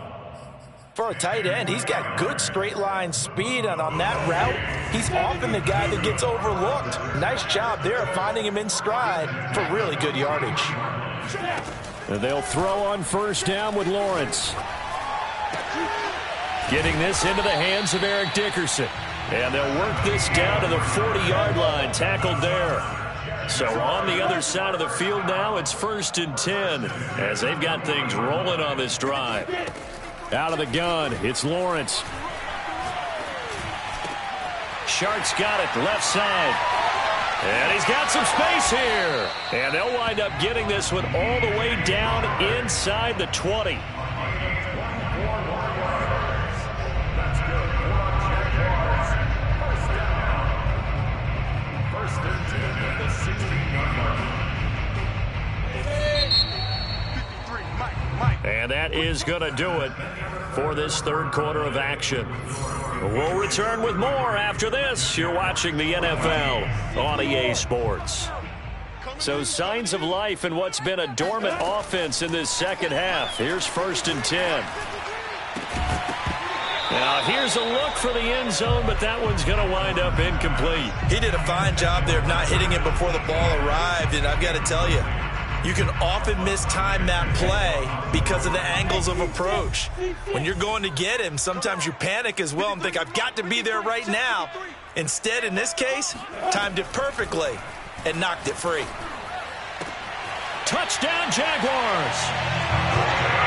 For a tight end, he's got good straight line speed, and on that route, he's often the guy that gets overlooked. Nice job there finding him in stride for really good yardage. And they'll throw on 1st down with Lawrence. Getting this into the hands of Eric Dickerson. And they'll work this down to the 40-yard line, tackled there. So on the other side of the field now, it's 1st and 10 as they've got things rolling on this drive. Out of the gun, it's Lawrence. Shark's got it, left side. And he's got some space here. And they'll wind up getting this one all the way down inside the 20. And that is going to do it for this 3rd quarter of action. We'll return with more after this. You're watching the NFL on EA Sports. So signs of life in what's been a dormant offense in this 2nd half. Here's 1st and 10. Now here's a look for the end zone, but that one's going to wind up incomplete. He did a fine job there of not hitting it before the ball arrived, and I've got to tell you, You can often mistime that play because of the angles of approach. When you're going to get him, sometimes you panic as well and think, I've got to be there right now. Instead, in this case, timed it perfectly and knocked it free. Touchdown, Jaguars.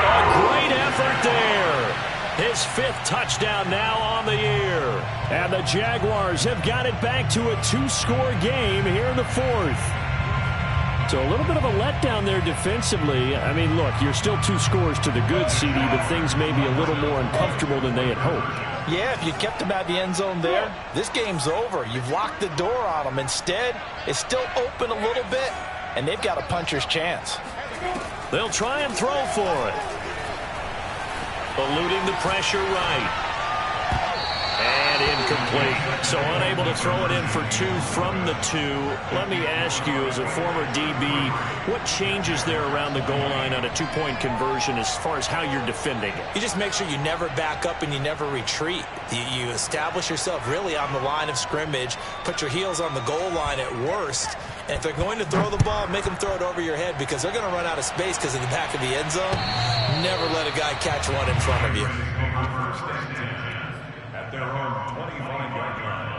A great effort there. His 5th touchdown now on the year. And the Jaguars have got it back to a 2-score game here in the 4th. So a little bit of a letdown there defensively. I mean, look, you're still 2 scores to the good, CD, but things may be a little more uncomfortable than they had hoped. Yeah, if you kept them out the end zone there, this game's over. You've locked the door on them. Instead, it's still open a little bit, and they've got a puncher's chance. They'll try and throw for it. Eluding the pressure right. And incomplete. So unable to throw it in for 2 from the 2. Let me ask you, as a former DB, what changes there around the goal line on a 2-point conversion as far as how you're defending it? You just make sure you never back up and you never retreat. You establish yourself really on the line of scrimmage, put your heels on the goal line at worst, and if they're going to throw the ball, make them throw it over your head because they're going to run out of space because in the back of the end zone, never let a guy catch one in front of you. At their own 25-yard line.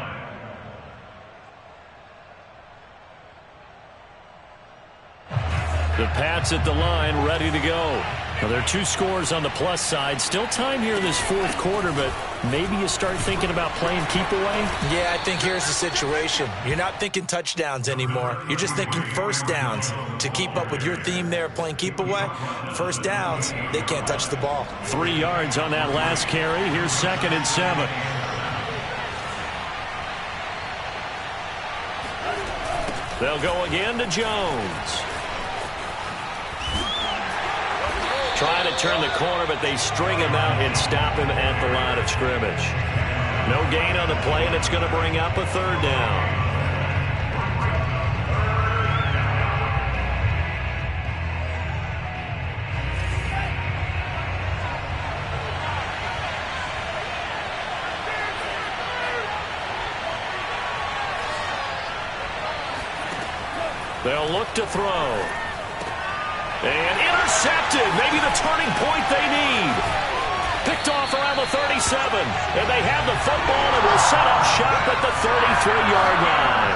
The Pats at the line, ready to go. Now, there are 2 scores on the plus side. Still time here in this 4th quarter, but maybe you start thinking about playing keep away? Yeah, I think here's the situation. You're not thinking touchdowns anymore. You're just thinking first downs. To keep up with your theme there, playing keep away, first downs, they can't touch the ball. 3 yards on that last carry. Here's 2nd and 7. They'll go again to Jones. Trying to turn the corner, but they string him out and stop him at the line of scrimmage. No gain on the play, and it's going to bring up a 3rd down. They'll look to throw. And intercepted. Maybe the turning point they need. Picked off around the 37. And they have the football and will set up shop at the 33-yard line.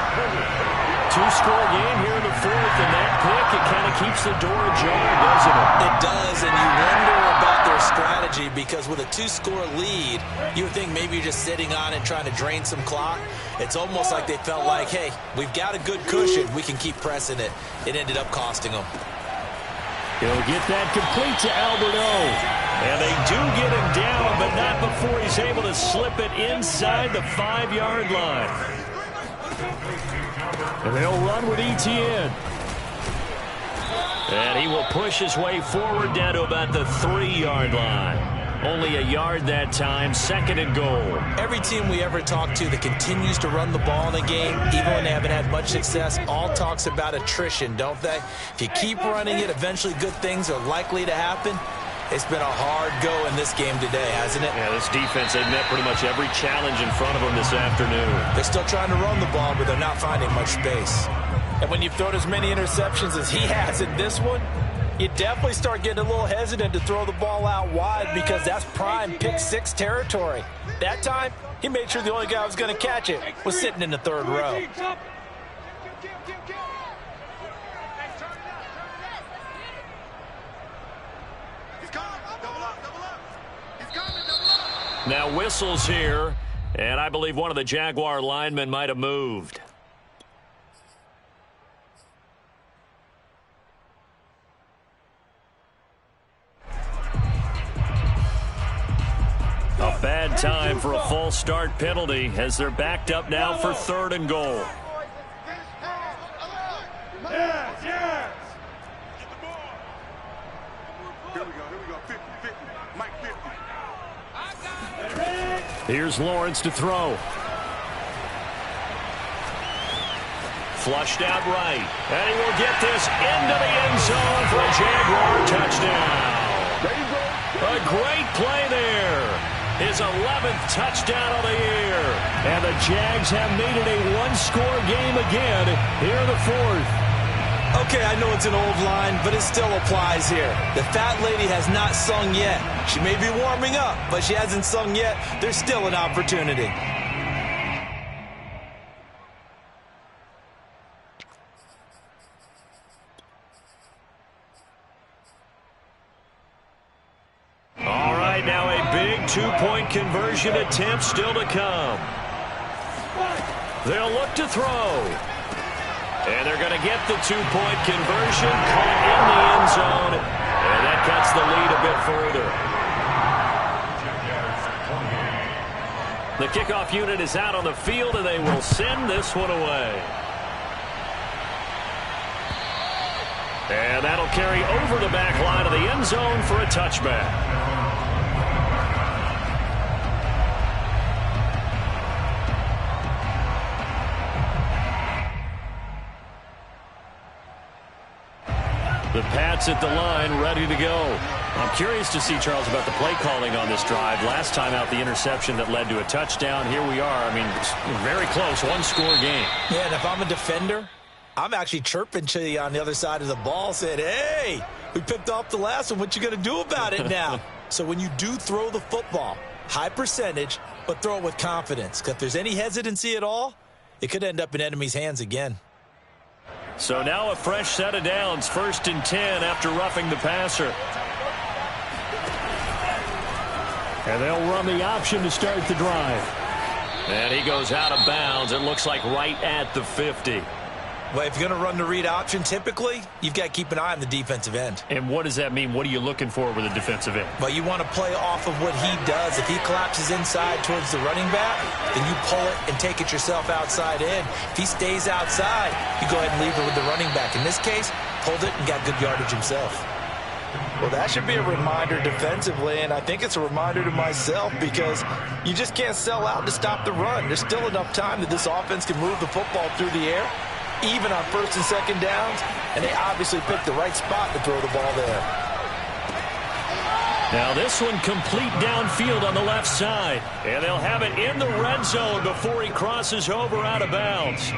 2-score game here in the 4th, and that pick, it kind of keeps the door ajar, doesn't it? It does, and you wonder about their strategy because with a 2-score lead, you would think maybe you're just sitting on it trying to drain some clock. It's almost like they felt like, hey, we've got a good cushion. We can keep pressing it. It ended up costing them. He'll get that complete to Alberto. And they do get him down, but not before he's able to slip it inside the 5-yard line. And they'll run with Etienne. And he will push his way forward down to about the 3-yard line. Only a yard that time, 2nd and goal. Every team we ever talk to that continues to run the ball in a game, even when they haven't had much success, all talks about attrition, don't they? If you keep running it, eventually good things are likely to happen. It's been a hard go in this game today, hasn't it? Yeah, this defense, they've met pretty much every challenge in front of them this afternoon. They're still trying to run the ball, but they're not finding much space. And when you've thrown as many interceptions as he has in this one, you definitely start getting a little hesitant to throw the ball out wide because that's prime pick-6 territory. That time, he made sure the only guy who was going to catch it was sitting in the 3rd row. Now whistles here, and I believe one of the Jaguar linemen might have moved. A bad time for a false start penalty as they're backed up now for 3rd and goal. Yes. Here we go. 50, Mike 50. Here's Lawrence to throw. Flushed out right. And he will get this into the end zone for a Jaguar touchdown. A great play there. His 11th touchdown of the year. And the Jags have made it a 1-score game again here in the 4th. Okay, I know it's an old line, but it still applies here. The fat lady has not sung yet. She may be warming up, but she hasn't sung yet. There's still an opportunity. All right, now a big two-point conversion attempt still to come. They'll look to throw. And they're going to get the two-point conversion, caught in the end zone, and that cuts the lead a bit further. The kickoff unit is out on the field, and they will send this one away. And that'll carry over the back line of the end zone for a touchback. The Pats at the line, ready to go. I'm curious to see, Charles, about the play calling on this drive. Last time out, the interception that led to a touchdown. Here we are. I mean, very close, one-score game. Yeah, and if I'm a defender, I'm actually chirping to you on the other side of the ball, saying, hey, we picked off the last one. What you going to do about it now? So when you do throw the football, high percentage, but throw it with confidence. Because if there's any hesitancy at all, it could end up in enemy's hands again. So now a fresh set of downs, 1st and 10 after roughing the passer. And they'll run the option to start the drive. And he goes out of bounds. It looks like right at the 50. Well, if you're going to run the read option, typically, you've got to keep an eye on the defensive end. And what does that mean? What are you looking for with a defensive end? Well, you want to play off of what he does. If he collapses inside towards the running back, then you pull it and take it yourself outside in. If he stays outside, you go ahead and leave it with the running back. In this case, pulled it and got good yardage himself. Well, that should be a reminder defensively, and I think it's a reminder to myself because you just can't sell out to stop the run. There's still enough time that this offense can move the football through the air, even on 1st and 2nd downs, and they obviously picked the right spot to throw the ball there. Now this one complete downfield on the left side, and they'll have it in the red zone before he crosses over out of bounds.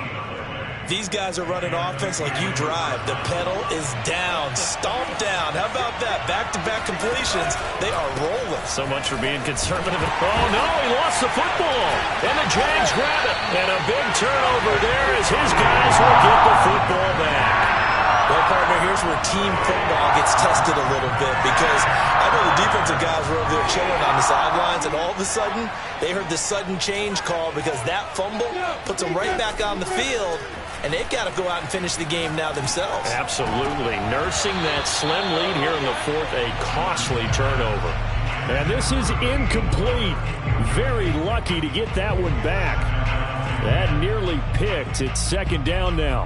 These guys are running offense like you drive. The pedal is down, stomped down. How about that? Back-to-back completions. They are rolling. So much for being conservative. Oh, no, he lost the football. And the Jags grab it. And a big turnover there as his guys will get the football back. Well, partner, here's where team football gets tested a little bit because I know the defensive guys were over there chilling on the sidelines, and all of a sudden, they heard the sudden change call because that fumble puts them right back on the field. And they've got to go out and finish the game now themselves. Absolutely. Nursing that slim lead here in the 4th, a costly turnover. And this is incomplete. Very lucky to get that one back. That nearly picked. It's 2nd down now.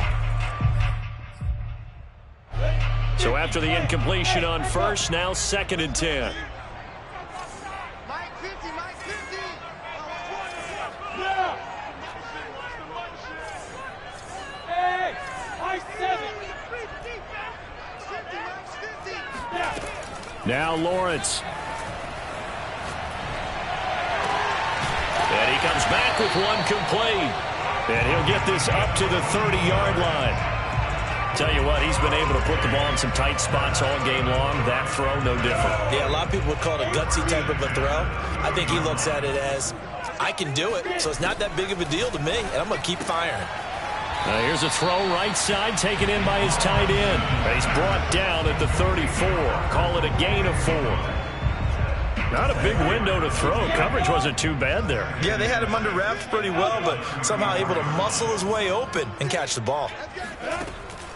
So after the incompletion on 1st, now 2nd and 10. Now Lawrence. And he comes back with one complete. And he'll get this up to the 30-yard line. Tell you what, he's been able to put the ball in some tight spots all game long. That throw, no different. Yeah, a lot of people would call it a gutsy type of a throw. I think he looks at it as, I can do it, so it's not that big of a deal to me, and I'm going to keep firing. Here's a throw right side taken in by his tight end. He's brought down at the 34. Call it a gain of 4. Not a big window to throw. Coverage wasn't too bad there. Yeah, they had him under wraps pretty well, but somehow able to muscle his way open and catch the ball.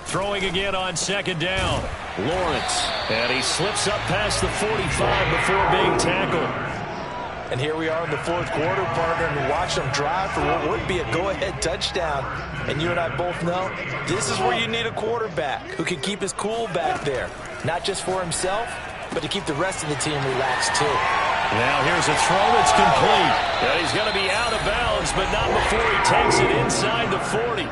Throwing again on 2nd down. Lawrence. And he slips up past the 45 before being tackled. And here we are in the 4th quarter, partner, and watch them drive for what would be a go-ahead touchdown. And you and I both know this is where you need a quarterback who can keep his cool back there. Not just for himself, but to keep the rest of the team relaxed too. Now here's a throw that's complete. And he's going to be out of bounds, but not before he takes it inside the 40.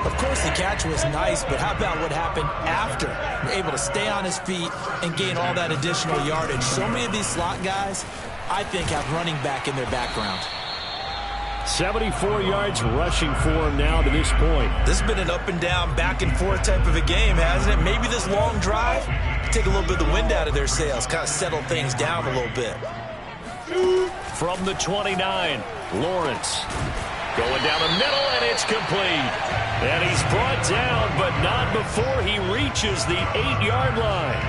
Of course, the catch was nice, but how about what happened after? Able to stay on his feet and gain all that additional yardage. So many of these slot guys, I think, have running back in their background. 74 yards rushing for him now to this point. This has been an up and down, back and forth type of a game, hasn't it? Maybe this long drive take a little bit of the wind out of their sails, kind of settle things down a little bit. From the 29, Lawrence going down the middle, and it's complete. And he's brought down, but not before he reaches the 8-yard line.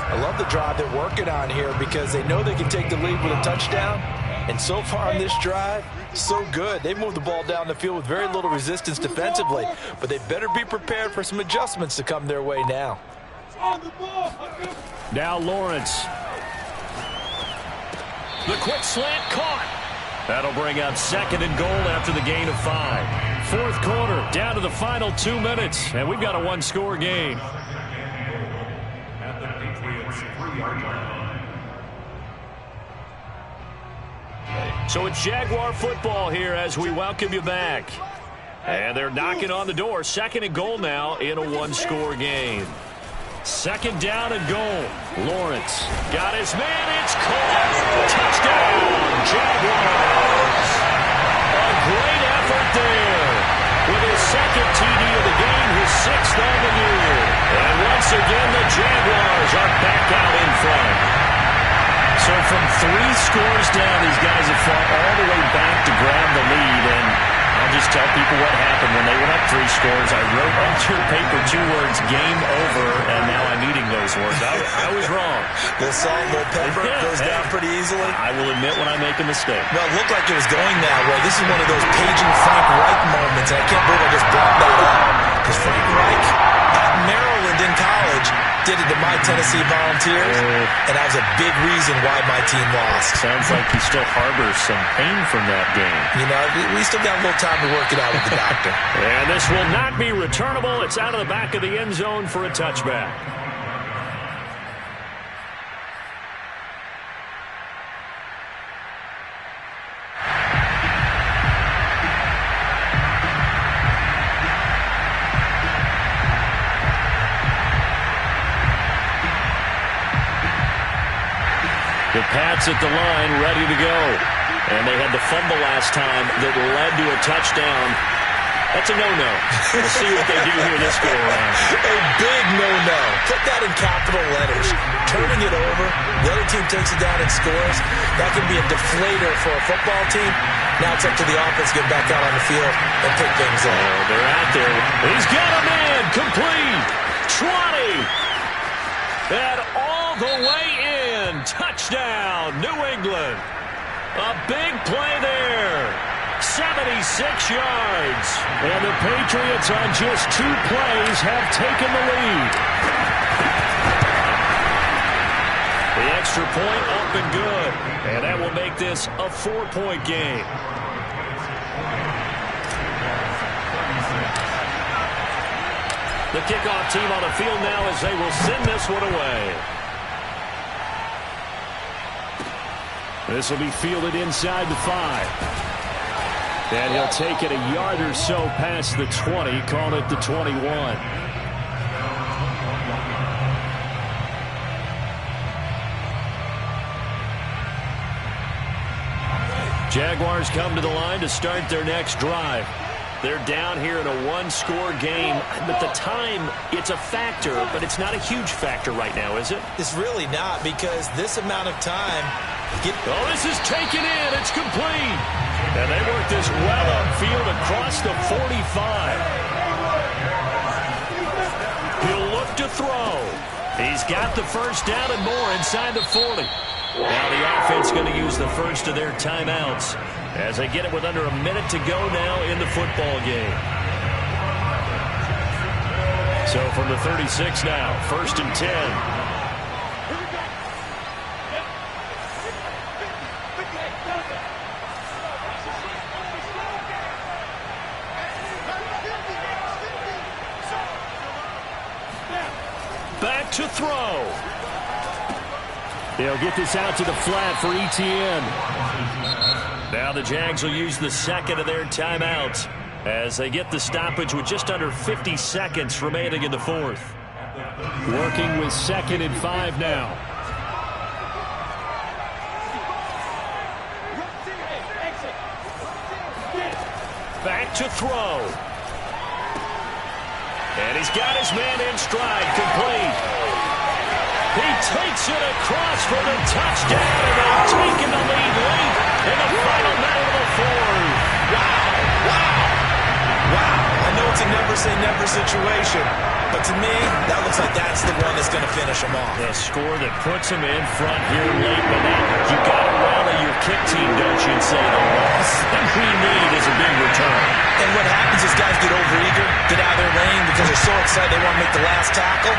I love the drive they're working on here because they know they can take the lead with a touchdown. And so far on this drive, so good. They moved the ball down the field with very little resistance defensively, but they better be prepared for some adjustments to come their way now. Now Lawrence. The quick slant caught. That'll bring up 2nd and goal after the gain of 5. Fourth quarter, down to the final 2 minutes, and we've got a one-score game. At the Patriots 3-yard line. So it's Jaguar football here as we welcome you back. And they're knocking on the door. 2nd and goal now in a one-score game. 2nd down and goal. Lawrence got his man. It's caught. Touchdown, Jaguars. A great effort there. With his 2nd TD of the game, his 6th on the year. And once again, the Jaguars are back out in front. So from 3 scores down, these guys have fought all the way back to grab the lead. And I'll just tell people what happened when they went up 3 scores. I wrote on your paper 2 words, game over, and now I'm eating those words. I was wrong. Little salt, little pepper goes down pretty easily. I will admit when I make a mistake. Well, it looked like it was going that way. This is one of those paging Frank Reich moments, and I can't believe I just brought that up. Because Frank Reich at Maryland in college did it to my Tennessee Volunteers, and that was a big reason why my team lost. Sounds like he still harbors some pain from that game. You know, we still got a little time to work it out with the doctor. And this will not be returnable. It's out of the back of the end zone for a touchback. The Pats at the line, ready to go. And they had the fumble last time that led to a touchdown. That's a no-no. We'll see what they do here this go-around. A big no-no. Put that in capital letters. Turning it over, the other team takes it down and scores. That can be a deflator for a football team. Now it's up to the offense to get back out on the field and pick things up. Oh, they're out there. He's got a man. Complete. 20. And all the way in. Touchdown, New England. A big play there. 76 yards. And the Patriots on just 2 plays have taken the lead. The extra point up and good. And that will make this a 4-point game. The kickoff team on the field now as they will send this one away. This will be fielded inside the 5. And he'll take it a yard or so past the 20, call it the 21. Jaguars come to the line to start their next drive. They're down here in a 1-score game. But the time, it's a factor, but it's not a huge factor right now, is it? It's really not, because this amount of time... Oh, this is taken in. It's complete. And they work this well upfield across the 45. He'll look to throw. He's got the first down and more inside the 40. Now the offense going to use the first of their timeouts as they get it with under a minute to go now in the football game. So from the 36 now, 1st and 10. Back to throw. They'll get this out to the flat for Etienne. Now the Jags will use the second of their timeouts as they get the stoppage with just under 50 seconds remaining in the 4th. Working with 2nd and 5 now. to throw. And he's got his man in stride, complete. He takes it across for the touchdown, and they've taken the lead late in the final minute of the fourth. Wow. I know it's a never-say-never situation, but to me, that looks like that's the one that's going to finish them off. The score that puts them in front here late, but now you got to rally your kick team, don't you, and say the loss that we need is a big return. And what happens is guys get overeager, get out of their lane because they're so excited they want to make the last tackle.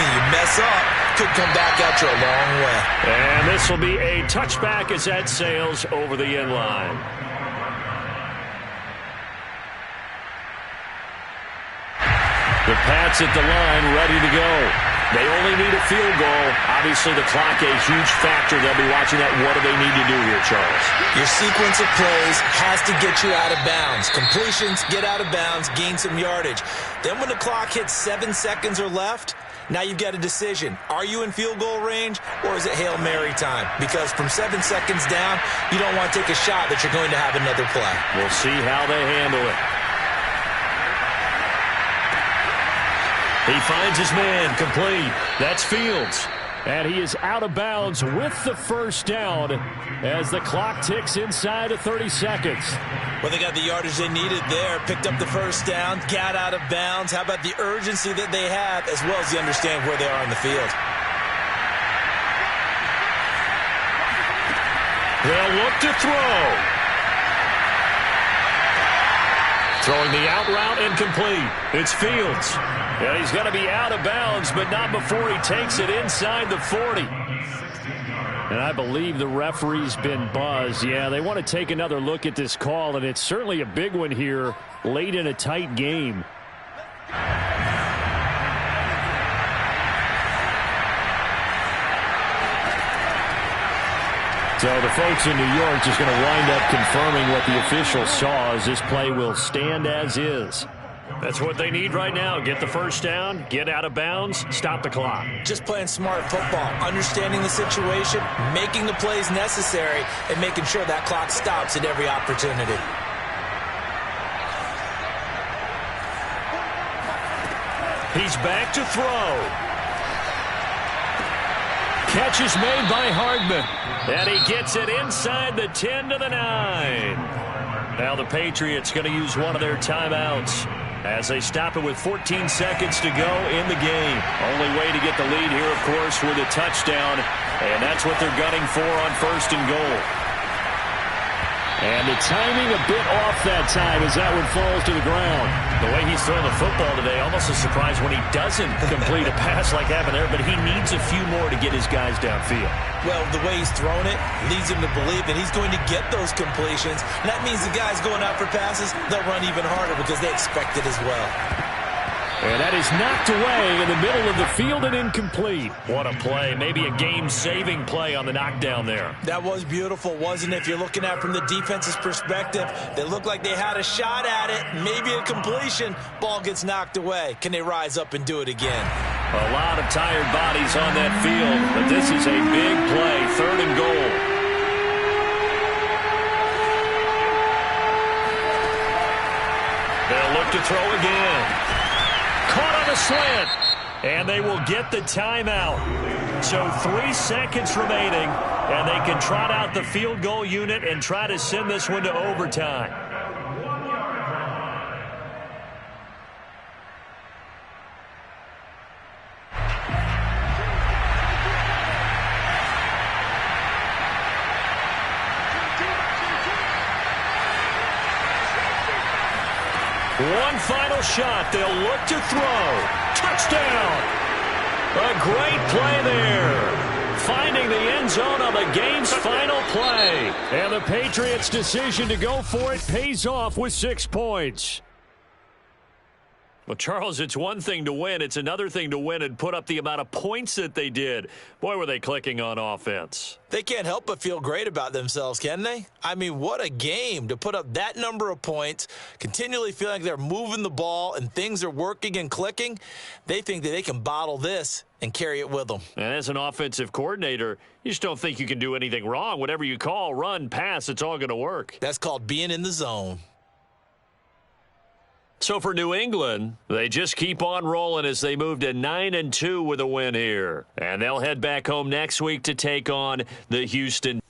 You mess up, could come back at you a long way. And this will be a touchback as that sails over the end line. The Pats at the line, ready to go. They only need a field goal. Obviously, the clock a huge factor. They'll be watching that. What do they need to do here, Charles? Your sequence of plays has to get you out of bounds. Completions, get out of bounds, gain some yardage. Then when the clock hits 7 seconds or left, now you've got a decision. Are you in field goal range, or is it Hail Mary time? Because from 7 seconds down, you don't want to take a shot that you're going to have another play. We'll see how they handle it. He finds his man, complete. That's Fields. And he is out of bounds with the first down as the clock ticks inside of 30 seconds. Well, they got the yardage they needed there, picked up the first down, got out of bounds. How about the urgency that they have, as well as the understand where they are in the field? They'll look to throw. Throwing the out route incomplete. It's Fields. And he's going to be out of bounds, but not before he takes it inside the 40. And I believe the referee's been buzzed. Yeah, they want to take another look at this call, and it's certainly a big one here late in a tight game. So the folks in New York just going to wind up confirming what the official saw, as this play will stand as is. That's what they need right now. Get the first down, get out of bounds, stop the clock. Just playing smart football, understanding the situation, making the plays necessary, and making sure that clock stops at every opportunity. He's back to throw. Catch is made by Hardman. And he gets it inside the 10 to the 9. Now the Patriots going to use one of their timeouts as they stop it with 14 seconds to go in the game. Only way to get the lead here, of course, with a touchdown. And that's what they're gunning for on 1st and goal. And the timing a bit off that time as that one falls to the ground. The way he's throwing the football today, almost a surprise when he doesn't complete a pass like happened there, but he needs a few more to get his guys downfield. Well, the way he's thrown it leads him to believe that he's going to get those completions. And that means the guys going out for passes, they'll run even harder because they expect it as well. And that is knocked away in the middle of the field and incomplete. What a play. Maybe a game-saving play on the knockdown there. That was beautiful, wasn't it? If you're looking at it from the defense's perspective, they looked like they had a shot at it. Maybe a completion. Ball gets knocked away. Can they rise up and do it again? A lot of tired bodies on that field, but this is a big play. 3rd and goal. They'll look to throw again. Caught on a slant, and they will get the timeout. So 3 seconds remaining, and they can trot out the field goal unit and try to send this one to overtime. One final shot. They'll look to throw. Touchdown. A great play there. Finding the end zone on the game's final play. And the Patriots' decision to go for it pays off with 6 points. Well, Charles, it's one thing to win. It's another thing to win and put up the amount of points that they did. Boy, were they clicking on offense. They can't help but feel great about themselves, can they? I mean, what a game to put up that number of points, continually feeling like they're moving the ball and things are working and clicking. They think that they can bottle this and carry it with them. And as an offensive coordinator, you just don't think you can do anything wrong. Whatever you call, run, pass, it's all going to work. That's called being in the zone. So for New England, they just keep on rolling as they move to 9-2 with a win here. And they'll head back home next week to take on the Houston